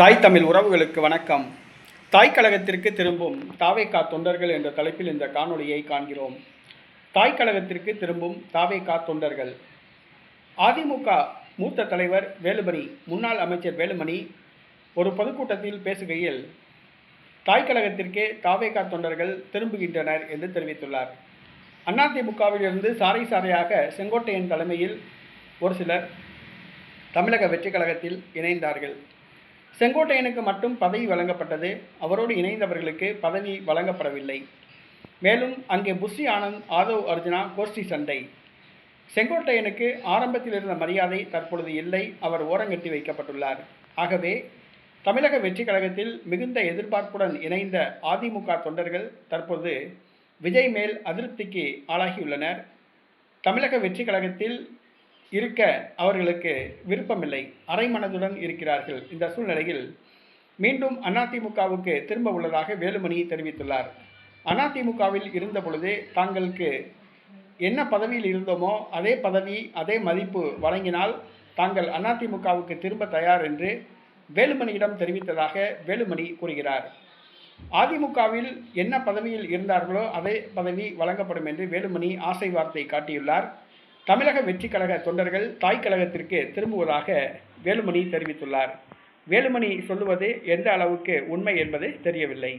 தாய் தமிழ் உறவுகளுக்கு வணக்கம். தாய் கழகத்திற்கு திரும்பும் தாவேகா தொண்டர்கள் என்ற தலைப்பில் இந்த காணொளியை காண்கிறோம். தாய் கழகத்திற்கு திரும்பும் தாவேகா தொண்டர்கள். அதிமுக மூத்த தலைவர் வேலுமணி, முன்னாள் அமைச்சர் வேலுமணி ஒரு பொதுக்கூட்டத்தில் பேசுகையில் தாய் கழகத்திற்கே தாவேகா தொண்டர்கள் திரும்புகின்றனர் என்று தெரிவித்துள்ளார். அதிமுகவிலிருந்து சாறை சாறையாக செங்கோட்டையன் தலைமையில் ஒரு சிலர் தமிழக வெற்றி கழகத்தில் இணைந்தார்கள். செங்கோட்டையனுக்கு மட்டும் பதவி வழங்கப்பட்டது, அவரோடு இணைந்தவர்களுக்கு பதவி வழங்கப்படவில்லை. மேலும் அங்கே புஷி ஆனந்த், ஆதவ் அர்ஜுனா கோஷ்டி சண்டை. செங்கோட்டையனுக்கு ஆரம்பத்தில் இருந்த மரியாதை தற்பொழுது இல்லை, அவர் ஓரங்கட்டி வைக்கப்பட்டுள்ளார். ஆகவே தமிழக வெற்றி கழகத்தில் மிகுந்த எதிர்பார்ப்புடன் இணைந்த அதிமுக தொண்டர்கள் தற்போது விஜய் மேல் அதிருப்திக்கு ஆளாகியுள்ளனர். தமிழக வெற்றி கழகத்தில் இருக்க அவர்களுக்கு விருப்பமில்லை, அரைமனதுடன் இருக்கிறார்கள். இந்த சூழ்நிலையில் மீண்டும் அதிமுகவுக்கு திரும்ப உள்ளதாக வேலுமணி தெரிவித்துள்ளார். அதிமுகவில் இருந்த பொழுது தாங்களுக்கு என்ன பதவியில் இருந்தோமோ அதே பதவி அதே மதிப்பு வழங்கினால் தாங்கள் அதிமுகவுக்கு திரும்ப தயார் என்று வேலுமணியிடம் தெரிவித்ததாக வேலுமணி கூறுகிறார். அதிமுகவில் என்ன பதவியில் இருந்தார்களோ அதே பதவி வழங்கப்படும் என்று வேலுமணி ஆசை வார்த்தை காட்டியுள்ளார். தமிழக வெற்றி கழக தொண்டர்கள் தாய் கழகத்திற்கு திரும்புவதாக வேலுமணி தெரிவித்துள்ளார். வேலுமணி சொல்லுவது எந்த அளவுக்கு உண்மை என்பது தெரியவில்லை.